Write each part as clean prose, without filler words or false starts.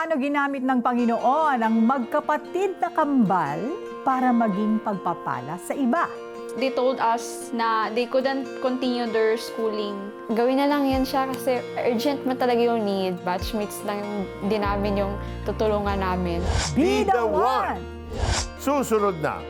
paano ginamit ng Panginoon ang magkapatid na kambal para maging pagpapala sa iba. They told us na they couldn't continue their schooling. Gawin na lang yan siya kasi urgent mo talaga yung need. Batchmates lang yung din namin yung tutulungan namin. Be the one! Susunod na.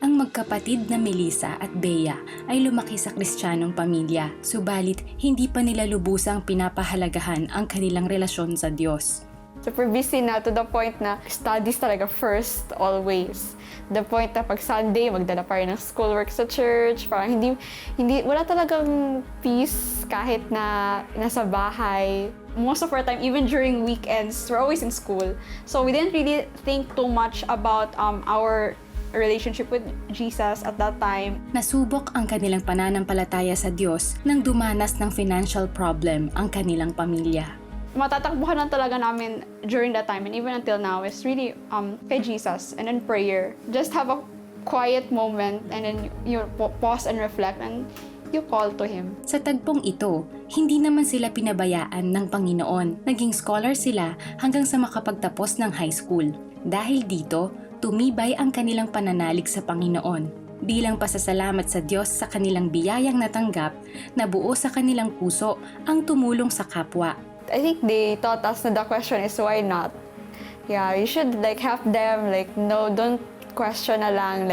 Ang magkapatid na Melissa at Bea ay lumaki sa Kristiyanong pamilya, subalit hindi pa nila lubusang pinapahalagahan ang kanilang relasyon sa Diyos. Super busy na to the point na studies talaga first, always. The point na pag Sunday, magdala pa rin ng schoolwork sa church. Parang wala talagang peace kahit na nasa bahay. Most of our time, even during weekends, we're always in school. So we didn't really think too much about our relationship with Jesus at that time. Nasubok ang kanilang pananampalataya sa Diyos nang dumanas ng financial problem ang kanilang pamilya. Matatakbuhan lang talaga namin during that time and even until now is really kay Jesus and in prayer. Just have a quiet moment and then you pause and reflect and you call to Him. Sa tagpong ito, hindi naman sila pinabayaan ng Panginoon. Naging scholar sila hanggang sa makapagtapos ng high school. Dahil dito, tumibay ang kanilang pananalig sa Panginoon. Bilang pasasalamat sa Diyos sa kanilang biyayang natanggap, nabuo sa kanilang puso ang tumulong sa kapwa. I think they taught us na the question is why not? Yeah, you should help them. No, don't question na lang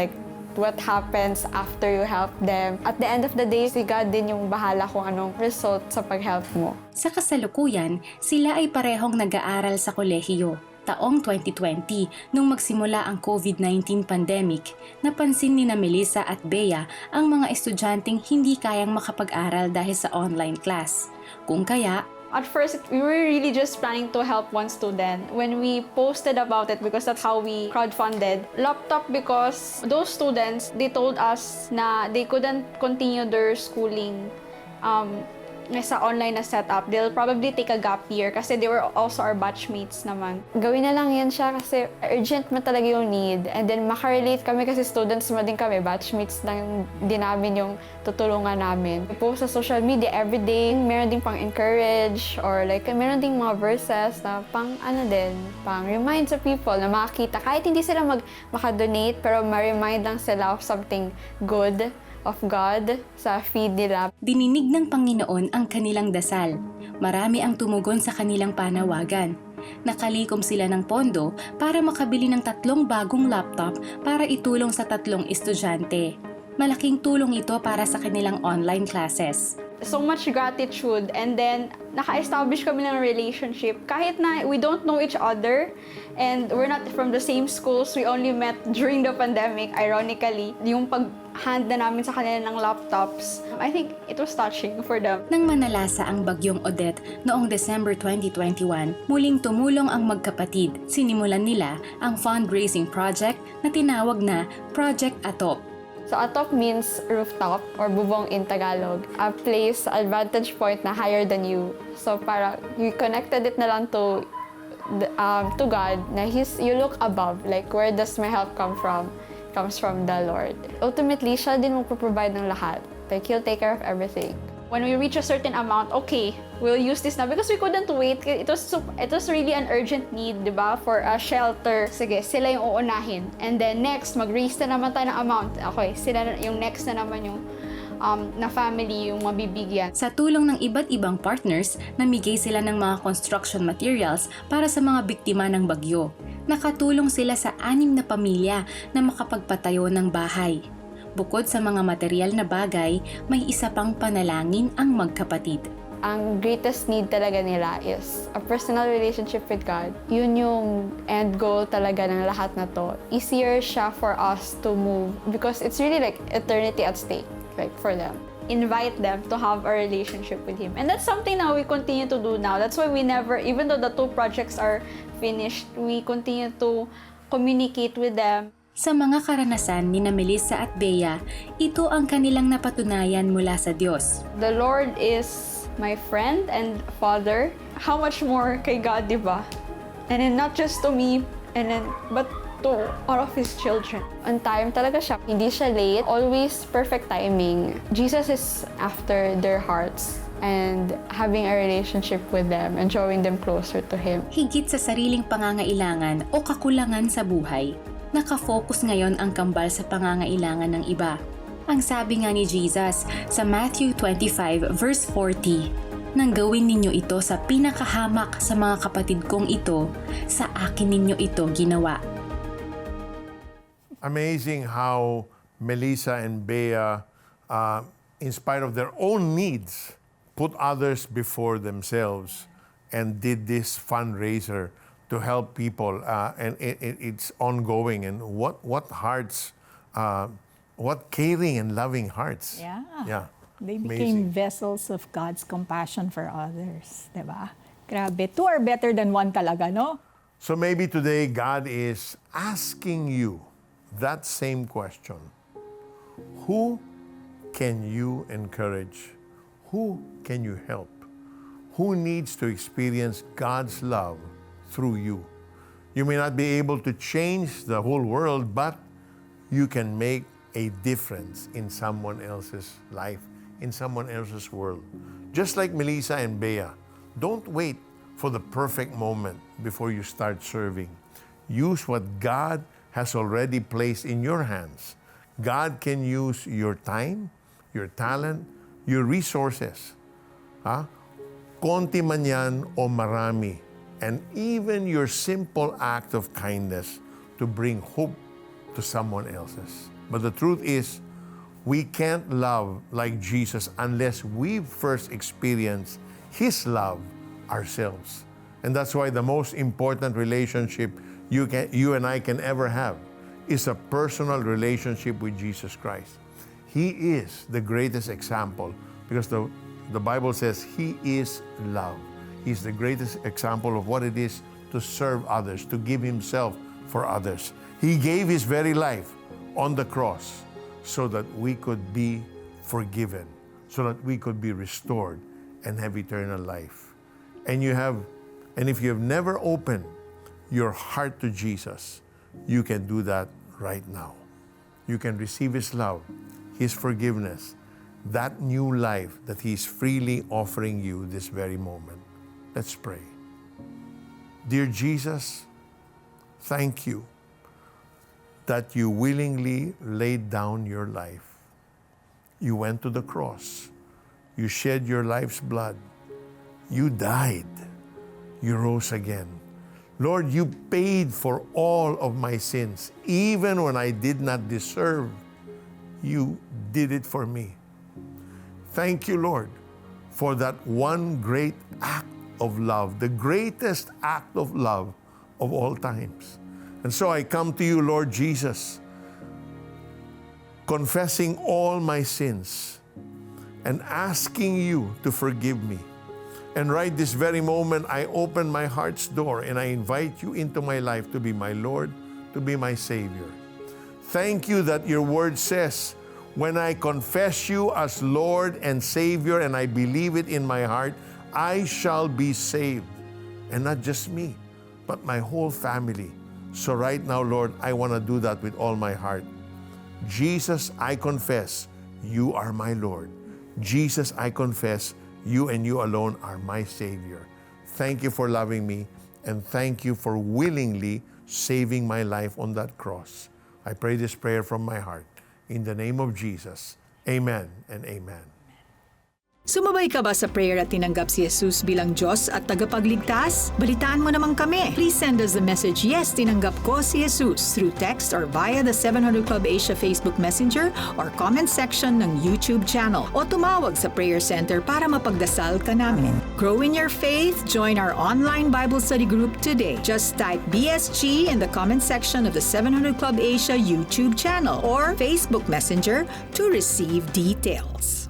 what happens after you help them. At the end of the day, si God din yung bahala kung anong result sa pag-help mo. Sa kasalukuyan, sila ay parehong nag-aaral sa kolehiyo. Taong 2020, nung magsimula ang COVID-19 pandemic, napansin ni na Melissa at Bea ang mga estudyanteng hindi kayang makapag-aral dahil sa online class. Kung kaya, At first, we were really just planning to help one student. When we posted about it, because that's how we crowdfunded, laptop because those students, they told us na they couldn't continue their schooling sa online na setup. They'll probably take a gap year kasi they were also our batchmates naman. Gawin na lang yan siya kasi urgent mo talaga yung need. And then makarelate kami kasi students mo din kami. Batchmates lang din namin yung tutulungan namin. We post sa social media everyday. Meron din pang encourage or meron ding mga verses na pang pang remind sa people na makakita. Kahit hindi sila makadonate pero ma-remind lang sila of something good of God sa feed nila. dininig ng Panginoon ang kanilang dasal. Marami ang tumugon sa kanilang panawagan. Nakalikom sila ng pondo para makabili ng 3 bagong laptop para itulong sa 3 estudyante. Malaking tulong ito para sa kanilang online classes. So much gratitude, and then naka-establish kami ng relationship kahit na we don't know each other and we're not from the same schools. We only met during the pandemic, ironically. Yung pag-hand na namin sa kanila ng laptops, I think it was touching for them. Nang manalasa ang bagyong Odette noong December 2021, muling tumulong ang magkapatid. Sinimulan nila ang fundraising project na tinawag na Project Atop. So atop means rooftop or bubong in Tagalog. A place, a vantage point na higher than you. So para you connected it na lang to God na you look above. Where does my help come from? Comes from the Lord. Ultimately, siya din magpo-provide ng lahat. He'll take care of everything. When we reach a certain amount, okay, we'll use this now because we couldn't wait. It was really an urgent need, di ba? For a shelter. Sige, sila yung uunahin. And then next, mag-raise na naman tayo ng amount. Okay, sila yung next na naman yung na family yung mabibigyan. Sa tulong ng iba't ibang partners, namigay sila ng mga construction materials para sa mga biktima ng bagyo. Nakatulong sila sa 6 na pamilya na makapagpatayo ng bahay. Bukod sa mga material na bagay, may isa pang panalangin ang magkapatid. Ang greatest need talaga nila is a personal relationship with God. Yun yung end goal talaga ng lahat na to. Easier siya for us to move because it's really eternity at stake for them. Invite them to have a relationship with Him. And that's something that we continue to do now. That's why we never, even though the 2 projects are finished, we continue to communicate with them. Sa mga karanasan ni na Melissa at Bea, ito ang kanilang napatunayan mula sa Diyos. The Lord is my friend and Father. How much more kay God, di ba? And then not just to me, but to all of his children. On time talaga siya. Hindi siya late. Always perfect timing. Jesus is after their hearts and having a relationship with them and drawing them closer to Him. Higit sa sariling pangangailangan o kakulangan sa buhay, nakafocus ngayon ang kambal sa pangangailangan ng iba. Ang sabi nga ni Jesus sa Matthew 25 verse 40, "Nang gawin ninyo ito sa pinakahamak sa mga kapatid kong ito, sa akin ninyo ito ginawa." Amazing how Melissa and Bea, in spite of their own needs, put others before themselves and did this fundraiser to help people. And it's ongoing. And what hearts, what caring and loving hearts. Yeah. They Amazing. became vessels of God's compassion for others. Diba? Grabe. Two are better than one talaga, no? So maybe today God is asking you that same question. Who can you encourage? Who can you help? Who needs to experience God's love through you? You may not be able to change the whole world, but you can make a difference in someone else's life, in someone else's world. Just like Melissa and Bea, don't wait for the perfect moment before you start serving. Use what God has already placed in your hands. God can use your time, your talent, your resources. Konti man yan o marami. And even your simple act of kindness to bring hope to someone else's. But the truth is, we can't love like Jesus unless we've first experienced His love ourselves. And that's why the most important relationship you and I can ever have is a personal relationship with Jesus Christ. He is the greatest example because the Bible says He is love. He's the greatest example of what it is to serve others, to give Himself for others. He gave His very life on the cross so that we could be forgiven, so that we could be restored and have eternal life. And if you have never opened your heart to Jesus, you can do that right now. You can receive His love, His forgiveness, that new life that He's freely offering you this very moment. Let's pray. Dear Jesus, thank you that you willingly laid down your life. You went to the cross. You shed your life's blood. You died. You rose again. Lord, you paid for all of my sins. Even when I did not deserve, you did it for me. Thank you, Lord, for that one great act of love, the greatest act of love of all times. And so I come to you, Lord Jesus, confessing all my sins and asking you to forgive me. And right this very moment, I open my heart's door and I invite you into my life to be my Lord, to be my Savior. Thank you that your word says, when I confess you as Lord and Savior and I believe it in my heart, I shall be saved. And not just me, but my whole family. So right now, Lord, I want to do that with all my heart. Jesus, I confess, you are my Lord. Jesus, I confess, you and you alone are my Savior. Thank you for loving me, and thank you for willingly saving my life on that cross. I pray this prayer from my heart. In the name of Jesus, amen and amen. Sumabay ka ba sa prayer at tinanggap si Jesus bilang Diyos at tagapagligtas? Balitaan mo naman kami. Please send us the message, "Yes, tinanggap ko si Jesus," through text or via the 700 Club Asia Facebook Messenger or comment section ng YouTube channel. O tumawag sa Prayer Center para mapagdasal ka namin. Grow in your faith. Join our online Bible study group today. Just type BSG in the comment section of the 700 Club Asia YouTube channel or Facebook Messenger to receive details.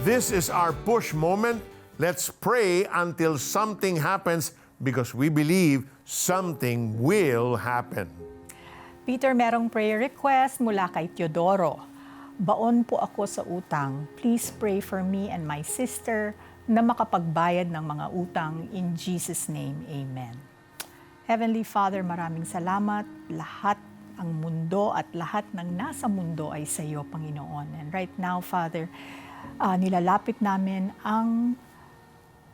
This is our push moment. Let's pray until something happens because we believe something will happen. Peter, merong prayer request mula kay Teodoro. baon po ako sa utang. Please pray for me and my sister na makapagbayad ng mga utang. In Jesus' name, Amen. Heavenly Father, maraming salamat. Lahat ang mundo at lahat ng nasa mundo ay sa iyo, Panginoon. And right now, Father, nilalapit namin ang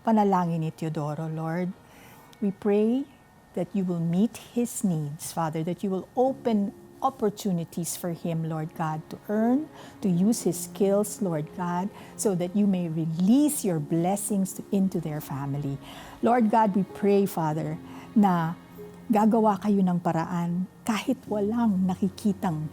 panalangin ni Teodoro, Lord. We pray that you will meet his needs, Father, that you will open opportunities for him, Lord God, to earn, to use his skills, Lord God, so that you may release your blessings into their family. Lord God, we pray, Father, na gagawa kayo ng paraan kahit walang nakikitang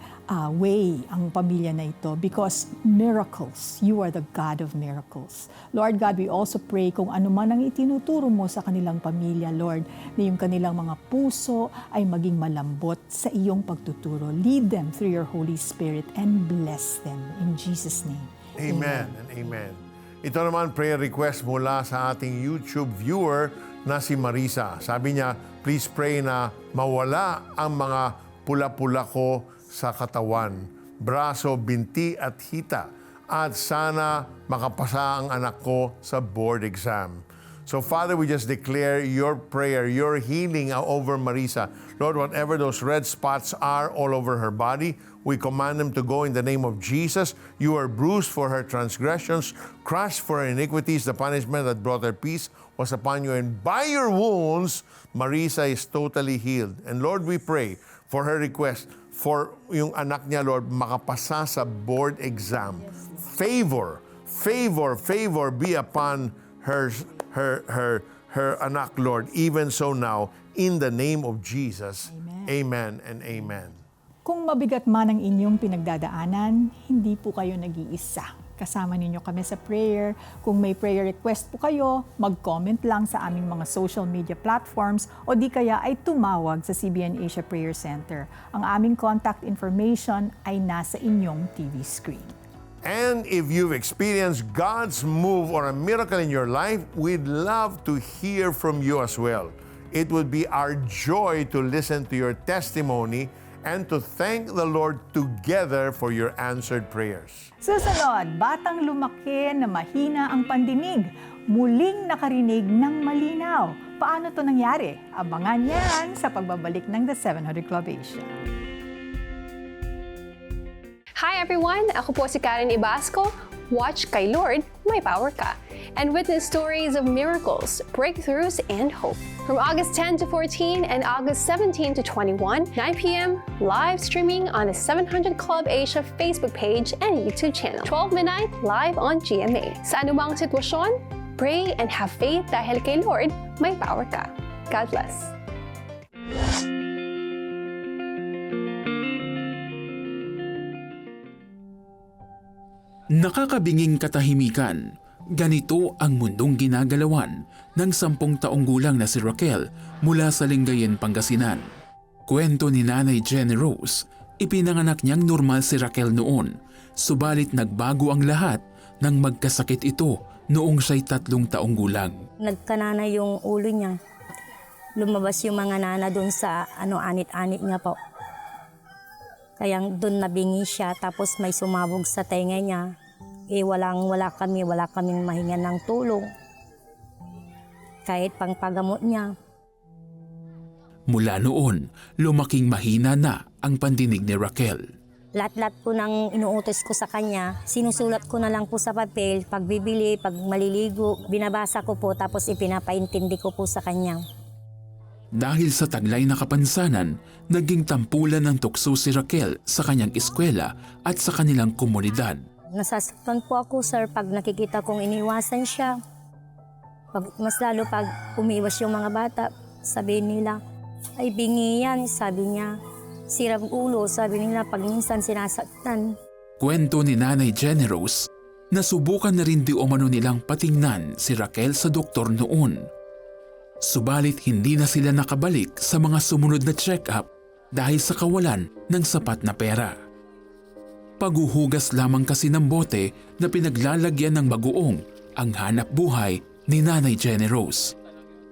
way ang pamilya na ito, because miracles, you are the God of miracles. Lord God, we also pray kung ano man ang itinuturo mo sa kanilang pamilya, Lord, na yung kanilang mga puso ay maging malambot sa iyong pagtuturo. Lead them through your Holy Spirit and bless them. In Jesus' name. Amen and amen. Ito naman prayer request mula sa ating YouTube viewer na si Marisa. Sabi niya, please pray na mawala ang mga pula-pula ko sa katawan, braso, binti at hita, at sana makapasa ang anak ko sa board exam. So Father, we just declare your prayer, your healing over Marisa. Lord, whatever those red spots are all over her body, we command them to go in the name of Jesus. You are bruised for her transgressions, crushed for her iniquities. The punishment that brought her peace was upon you. And by your wounds, Marisa is totally healed. And Lord, we pray for her request, for yung anak niya, Lord, makapasa sa board exam. Favor be upon her anak, Lord, even so now, in the name of Jesus. Amen and amen. Kung mabigat man ang inyong pinagdadaanan, hindi po kayo nag-iisa. Kasama ninyo kami sa prayer. Kung may prayer request po kayo, mag-comment lang sa aming mga social media platforms o di kaya ay tumawag sa CBN Asia Prayer Center. Ang aming contact information ay nasa inyong TV screen. And if you've experienced God's move or a miracle in your life, we'd love to hear from you as well. It would be our joy to listen to your testimony and to thank the Lord together for your answered prayers. Susunod, batang lumaki na mahina ang pandinig, muling nakarinig ng malinaw. Paano to nangyari? Abangan yan sa pagbabalik ng The 700 Club Asia. Hi everyone! Ako po si Karen Ibasco. Watch Kay Lord, May Power Ka, and witness stories of miracles, breakthroughs, and hope. From August 10 to 14 and August 17 to 21, 9 p.m., live streaming on the 700 Club Asia Facebook page and YouTube channel. 12 midnight, live on GMA. Sa anumang sitwasyon, pray and have faith dahil kay Lord, may power ka. God bless. Nakakabinging katahimikan, ganito ang mundong ginagalawan ng 10 taong gulang na si Raquel mula sa Lingayen, Pangasinan. Kwento ni Nanay Jenny Rose, ipinanganak niyang normal si Raquel noon, subalit nagbago ang lahat nang magkasakit ito noong siya'y 3 taong gulang. Nagkanana yung ulo niya. Lumabas yung mga nana doon sa anit-anit niya po. Kaya doon nabingi siya, tapos may sumabog sa tenga niya. Wala kaming mahingan ng tulong. Kahit pangpagamot niya. Mula noon, lumaking mahina na ang pandinig ni Raquel. Lahat-lahat po ng inuutos ko sa kanya, sinusulat ko na lang po sa papel, pag bibili, pag maliligo, binabasa ko po, tapos ipinapaintindi ko po sa kanya. Dahil sa taglay na kapansanan, naging tampulan ng tukso si Raquel sa kanyang eskwela at sa kanilang komunidad. Nasasaktan po ako, sir, pag nakikita kong iniwasan siya. Mas lalo pag umiwas yung mga bata, sabihin nila, ay bingi yan, sabi niya. Sirang ulo, sabi nila, pag minsan sinasaktan. Kwento ni Nanay Jenny Rose, nasubukan na rin di umano nilang patingnan si Raquel sa doktor noon. Subalit hindi na sila nakabalik sa mga sumunod na check-up dahil sa kawalan ng sapat na pera. Paghuhugas lamang kasi ng bote na pinaglalagyan ng bagoong ang hanap buhay ni Nanay Jenny Rose.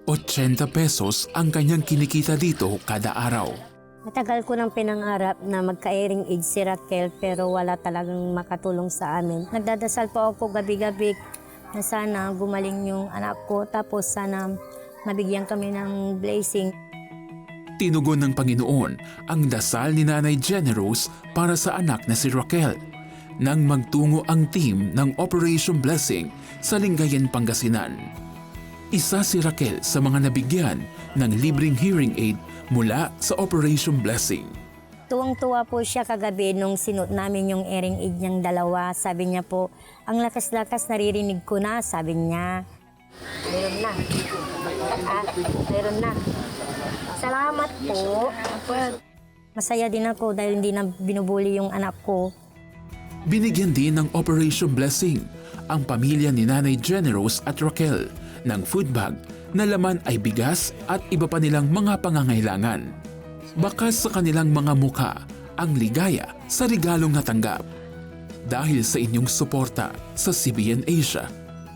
80 pesos ang kanyang kinikita dito kada araw. Matagal ko nang pinangarap na magka-hearing aid si Raquel pero wala talagang makatulong sa amin. Nagdadasal po ako gabi-gabi na sana gumaling yung anak ko tapos sana mabigyan kami ng blessing. Tinugon ng Panginoon ang dasal ni Nanay Jenny Rose para sa anak na si Raquel nang magtungo ang team ng Operation Blessing sa Lingayen, Pangasinan. Isa si Raquel sa mga nabigyan ng libreng hearing aid mula sa Operation Blessing. Tuwang-tuwa po siya kagabi nung sinuot namin yung hearing aid niyang dalawa. Sabi niya po, ang lakas-lakas naririnig ko na, sabi niya. Meron na. Meron na. Salamat po. Masaya din ako dahil hindi na binubuli yung anak ko. Binigyan din ng Operation Blessing ang pamilya ni Nanay Jenny Rose at Raquel ng food bag na laman ay bigas at iba pa nilang mga pangangailangan. Bakas sa kanilang mga mukha ang ligaya sa regalong natanggap. Dahil sa inyong suporta sa CBN Asia,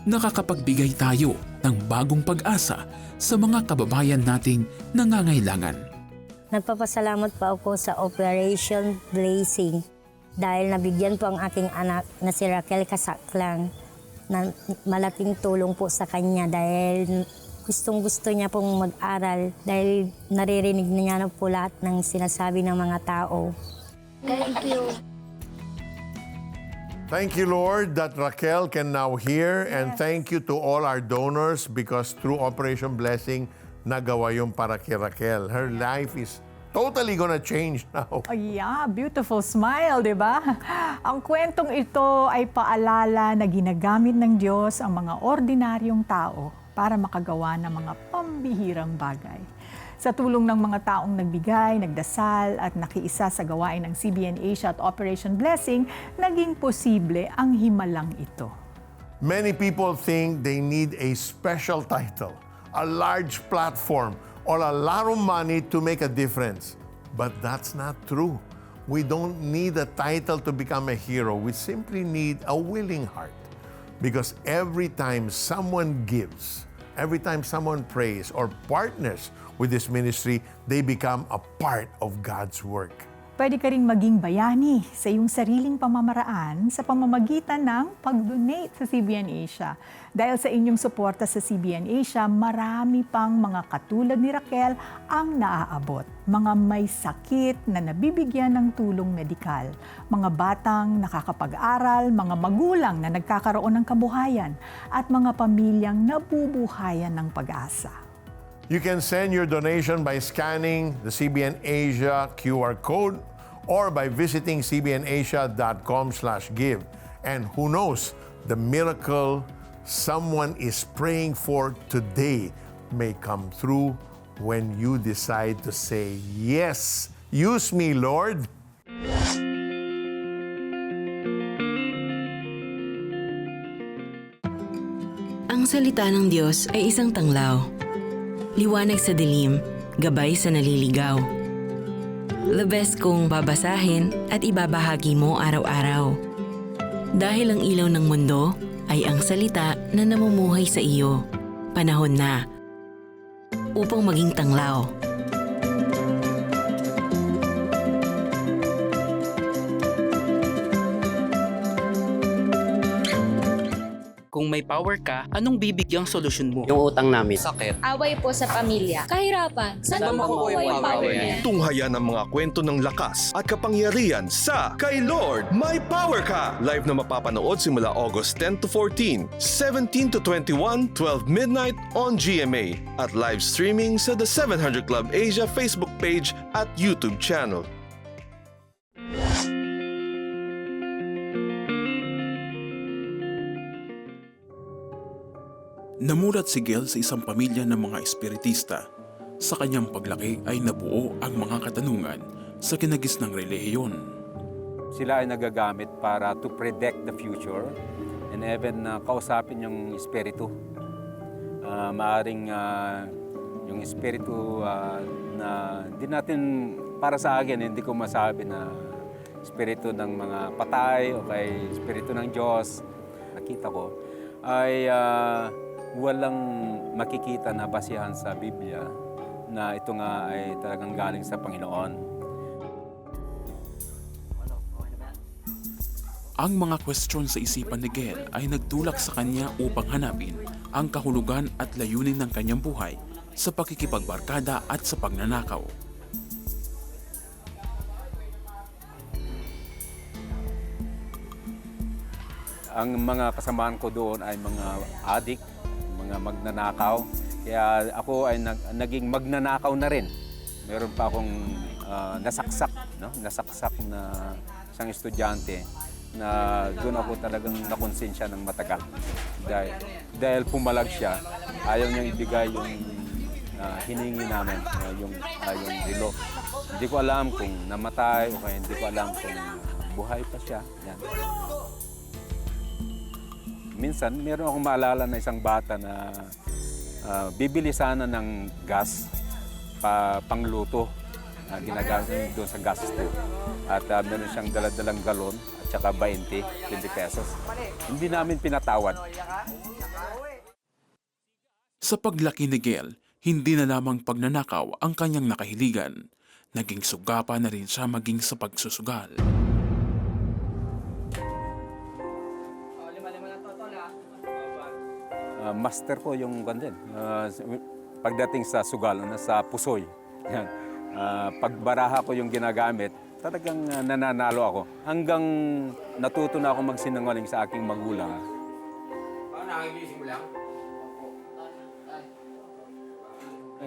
nakakapagbigay tayo ng bagong pag-asa sa mga kababayan nating nangangailangan. Nagpapasalamat pa ako sa Operation Blessing dahil nabigyan po ang aking anak na si Raquel Kasaklang na malaking tulong po sa kanya dahil gustong-gusto niya pong mag-aral dahil naririnig na niya na po lahat ng sinasabi ng mga tao. Thank you. Thank you, Lord, that Raquel can now hear. And thank you to all our donors because through Operation Blessing, nagawa yung para kay Raquel. Her life is totally gonna change now. Oh yeah, beautiful smile, di ba? Ang kwentong ito ay paalala na ginagamit ng Diyos ang mga ordinaryong tao para makagawa ng mga pambihirang bagay. Sa tulong ng mga taong nagbigay, nagdasal at nakiisa sa gawain ng CBN Asia at Operation Blessing, naging posible ang himalang ito. Many people think they need a special title, a large platform, or a lot of money to make a difference. But that's not true. We don't need a title to become a hero. We simply need a willing heart. Because every time someone gives, every time someone prays or partners with this ministry, they become a part of God's work. Pwede ka rin maging bayani sa iyong sariling pamamaraan sa pamamagitan ng pag-donate sa CBN Asia. Dahil sa inyong suporta sa CBN Asia, marami pang mga katulad ni Raquel ang naaabot. Mga may sakit na nabibigyan ng tulong medikal, mga batang nakakapag-aral, mga magulang na nagkakaroon ng kabuhayan, at mga pamilyang nabubuhayan ng pag-asa. You can send your donation by scanning the CBN Asia QR code or by visiting cbnasia.com/give. And who knows, the miracle someone is praying for today may come through when you decide to say, "Yes, use me, Lord." Ang salita ng Diyos ay isang tanglaw. Liwanag sa dilim, gabay sa naliligaw. The best kong babasahin at ibabahagi mo araw-araw. Dahil ang ilaw ng mundo ay ang salita na namumuhay sa iyo. Panahon na upang maging tanglaw. Kung may power ka, anong bibigyang solusyon mo? Yung utang namin. Sakit. Away po sa pamilya. Kahirapan. Saan mo makukuha yung power niya? Tunghayan ang mga kwento ng lakas at kapangyarihan sa Kay Lord, May Power Ka! Live na mapapanood simula August 10 to 14, 17 to 21, 12 midnight on GMA at live streaming sa The 700 Club Asia Facebook page at YouTube channel. Namulat si Gel sa isang pamilya ng mga espiritista. Sa kanyang paglaki ay nabuo ang mga katanungan sa kinagisnang relihiyon. Sila ay nagagamit para to predict the future and even kausapin yung espiritu. Maaring yung espiritu na hindi natin, para sa akin, hindi ko masabi na espiritu ng mga patay o kay espiritu ng Diyos. Nakita ko ay walang makikita na basihan sa Biblia na ito nga ay talagang galing sa Panginoon. Ang mga kwestiyon sa isipan ni Gail ay nagtulak sa kanya upang hanapin ang kahulugan at layunin ng kanyang buhay sa pakikipagbarkada at sa pagnanakaw. Ang mga kasamaan ko doon ay mga adik, mga magnanakaw. Kaya ako ay naging magnanakaw na rin. Meron pa akong nasaksak na isang estudyante na doon ako talagang nakonsensya ng matagal. Dahil pumalag siya, ayaw niyang ibigay yung hiningi namin, yung relo. Hindi ko alam kung namatay o kaya hindi ko alam kung buhay pa siya. Yan. Minsan, meron akong maalala na isang bata na bibili sana ng gas pangluto na ginagamit doon sa gas stove. At meron siyang daladalang galon at saka 20 pesos. Hindi namin pinatawad. Sa paglaki ni Gail, hindi na lamang pagnanakaw ang kanyang nakahiligan. Naging sugapa na rin siya maging sa pagsusugal. Master ko yung gandun. Pagdating sa sugal, sa pusoy. Yan. Pagbaraha ko yung ginagamit, talagang nananalo ako. Hanggang natuto na ako magsinungaling sa aking magulang.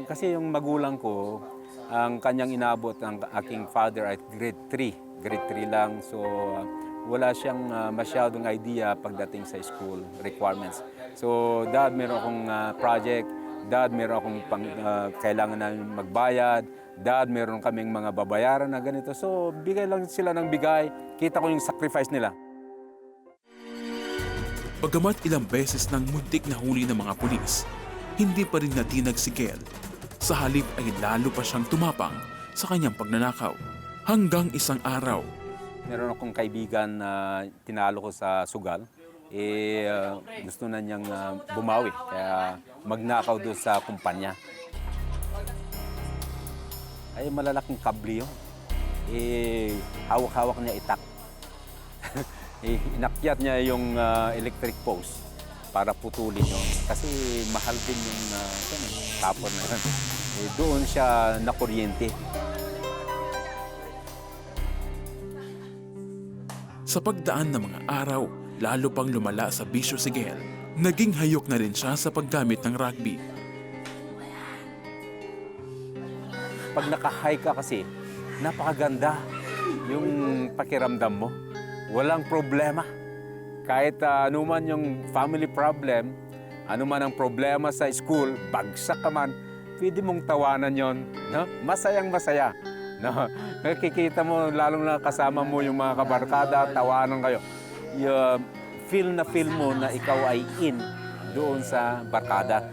Kasi yung magulang ko, ang kanyang inabot ang aking father ay grade 3. Grade 3 lang. So, wala siyang masyadong idea pagdating sa school requirements. So, Dad, meron akong project. Dad, meron akong kailangan namin magbayad. Dad, meron kaming mga babayaran na ganito. So, bigay lang sila ng bigay. Kita ko yung sacrifice nila. Bagamat ilang beses nang muntik na huli ng mga pulis, hindi pa rin natinag si Gail. Sa halip ay lalo pa siyang tumapang sa kanyang pagnanakaw. Hanggang isang araw, meron akong kaibigan na tinalo ko sa sugal. Gusto na niyang bumawi. Kaya magnakaw doon sa kumpanya. Ay, malalaking kabli yun. Hawak-hawak niya itak. Inakyat niya yung electric post para putulin yun. Kasi mahal din yung tapon na yun. Doon siya nakuryente. Sa pagdaan ng mga araw, lalo pang lumala sa bisyo si Gail. Naging hayok na rin siya sa paggamit ng rugby. Pag naka-high ka kasi, napakaganda yung pakiramdam mo. Walang problema. Kahit anuman yung family problem, anuman ang problema sa school, bagsak ka man, pwede mong tawanan yon, no? Masayang masaya. No? Nakikita mo, lalong na kasama mo yung mga kabarkada, tawanan kayo. Feel mo na ikaw ay in doon sa barkada.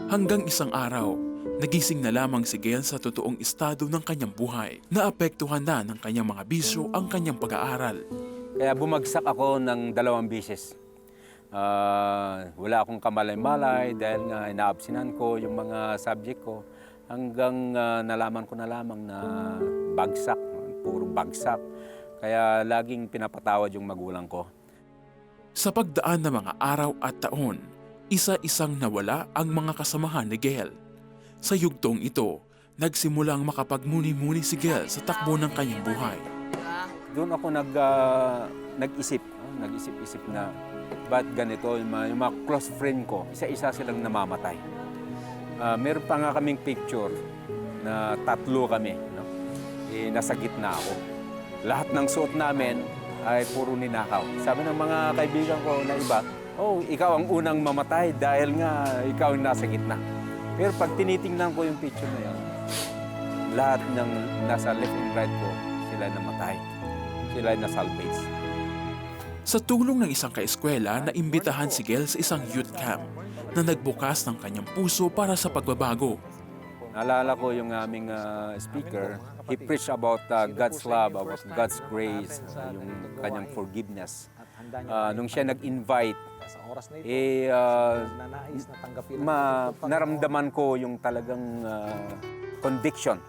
Hanggang isang araw, nagising na lamang si Gail sa totoong estado ng kanyang buhay. Naapektuhan na ng kanyang mga bisyo ang kanyang pag-aaral. Kaya bumagsak ako ng 2 beses. Wala akong kamalay-malay dahil nga inaabsinan ko yung mga subject ko. Hanggang nalaman ko na lamang na bagsak, puro bagsak. Kaya laging pinapatawad yung magulang ko. Sa pagdaan ng mga araw at taon, isa-isang nawala ang mga kasamahan ni Gail. Sa yugtong ito, nagsimulang makapagmuni-muni si Gail sa takbo ng kanyang buhay. Doon ako nag-isip na ba't ganito, yung mga close friend ko, isa-isa silang namamatay. Meron pa nga kaming picture na 3 kami. No? Nasa gitna ako. Lahat ng suot namin ay puro ninakaw. Sabi ng mga kaibigan ko na iba, oh, ikaw ang unang mamatay dahil nga ikaw ang nasa gitna. Pero pag tinitingnan ko yung picture na yun, lahat ng nasa left and right ko, sila namatay. Sila na-salvage. Sa tulong ng isang kaeskwela, naimbitahan si Gail sa isang youth camp na nagbukas ng kanyang puso para sa pagbabago. Naalala ko yung aming speaker. He preached about God's love, about God's grace, yung kanyang forgiveness. Nung siya nag-invite, naramdaman ko yung talagang conviction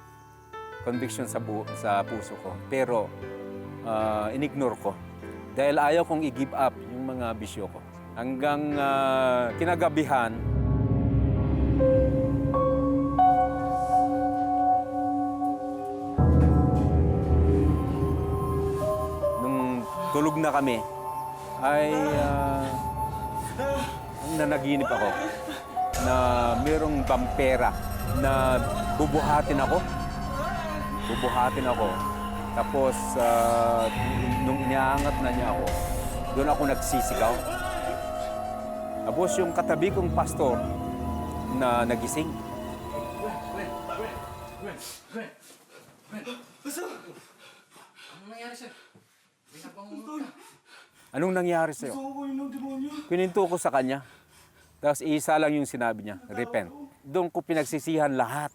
sa puso ko. Pero inignore ko Dahil ayaw kong i-give up yung mga bisyo ko. Hanggang kinagabihan, nung tulog na kami, ay nanaginip ako na mayroong bampera na bubuhatin ako. Tapos, nung iniangat na niya ako, doon ako nagsisigaw. Tapos yung katabi kong pastor na nagising. Anong nangyari sa'yo? Pininto ko sa kanya. Tapos isa lang yung sinabi niya, repent. Doon ko pinagsisihan lahat.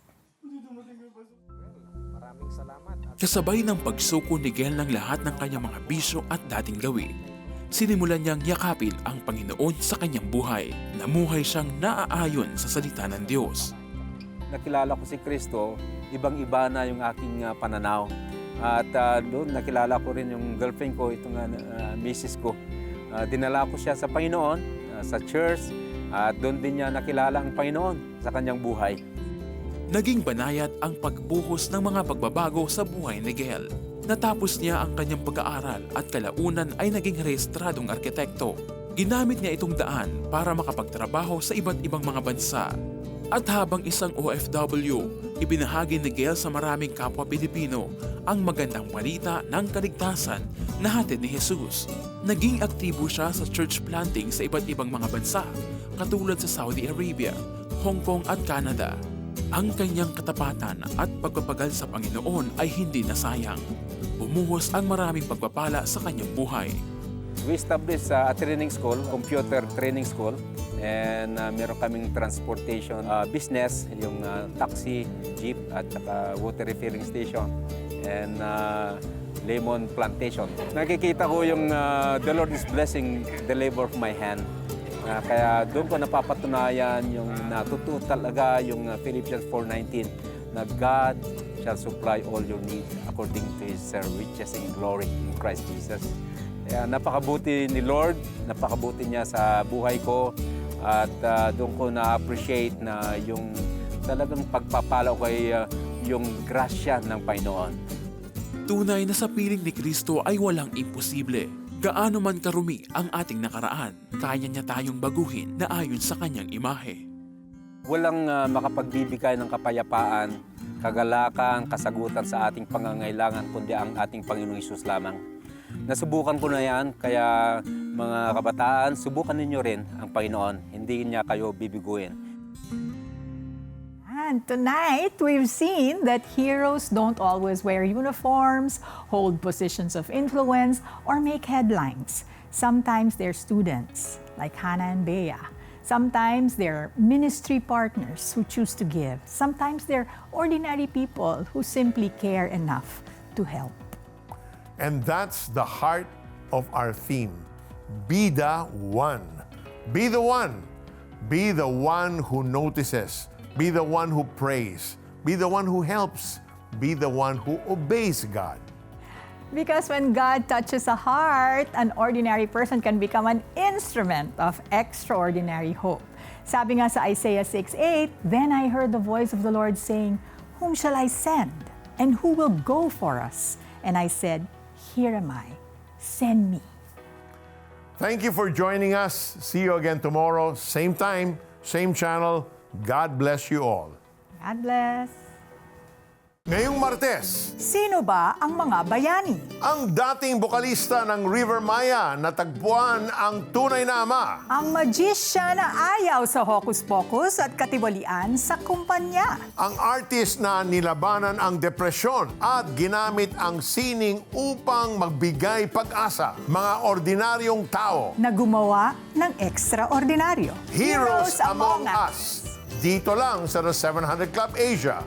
Kasabay ng pagsuko ni Gel ng lahat ng kanyang mga bisyo at dating gawi, sinimulan niyang yakapin ang Panginoon sa kanyang buhay. Namuhay siyang naaayon sa salita ng Diyos. Nakilala ko si Kristo, ibang-iba na yung aking pananaw. At doon nakilala ko rin yung girlfriend ko, itong misis ko. Dinala ko siya sa Panginoon, sa church, at doon din niya nakilala ang Panginoon sa kanyang buhay. Naging banayad ang pagbuhos ng mga pagbabago sa buhay ni Gel. Natapos niya ang kanyang pag-aaral at kalaunan ay naging rehistradong arkitekto. Ginamit niya itong daan para makapagtrabaho sa iba't ibang mga bansa. At habang isang OFW, ibinahagi ni Gel sa maraming kapwa Pilipino ang magandang balita ng kaligtasan na hatid ni Jesus. Naging aktibo siya sa church planting sa iba't ibang mga bansa, katulad sa Saudi Arabia, Hong Kong at Canada. Ang kanyang katapatan at pagpapagal sa Panginoon ay hindi nasayang. Bumuhos ang maraming pagpapala sa kanyang buhay. We established a training school, computer training school, and meron kaming transportation business, yung taxi, jeep, at saka water refilling station, and lemon plantation. Nakikita ko yung the Lord is blessing the labor of my hand. Kaya doon ko napapatunayan yung natuto talaga yung Philippians 4:19 na God shall supply all your needs according to His riches and glory in Christ Jesus. Kaya napakabuti ni Lord, napakabuti niya sa buhay ko at doon ko na-appreciate na yung talagang pagpapala ko ay yung grasya ng Panginoon. Tunay na sa piling ni Kristo ay walang imposible. Gaano man karumi ang ating nakaraan, kaya niya tayong baguhin na ayon sa kanyang imahe. Walang makapagbibigay ng kapayapaan, kagalakan, kasagutan sa ating pangangailangan kundi ang ating Panginoong Hesus lamang. Nasubukan ko na yan, kaya mga kabataan, subukan ninyo rin ang Panginoon. Hindi niya kayo bibiguin. And tonight, we've seen that heroes don't always wear uniforms, hold positions of influence, or make headlines. Sometimes they're students, like Hannah and Bea. Sometimes they're ministry partners who choose to give. Sometimes they're ordinary people who simply care enough to help. And that's the heart of our theme. Be the one. Be the one. Be the one who notices. Be the one who prays. Be the one who helps. Be the one who obeys God. Because when God touches a heart, an ordinary person can become an instrument of extraordinary hope. Sabi nga sa Isaiah 6:8, "Then I heard the voice of the Lord saying, Whom shall I send? And who will go for us? And I said, Here am I. Send me." Thank you for joining us. See you again tomorrow, same time, same channel. God bless you all. God bless. Ngayong Martes, Sino ba ang mga bayani? ang dating bokalista ng River Maya natagpuan ang tunay na ama. Ang magician na ayaw sa hokus-pokus at katiwalian sa kumpanya. Ang artist na nilabanan ang depresyon at ginamit ang sining upang magbigay pag-asa. Mga ordinaryong tao. Na gumawa ng ekstraordinaryo. Heroes Among Us. Dito lang sa The 700 Club Asia.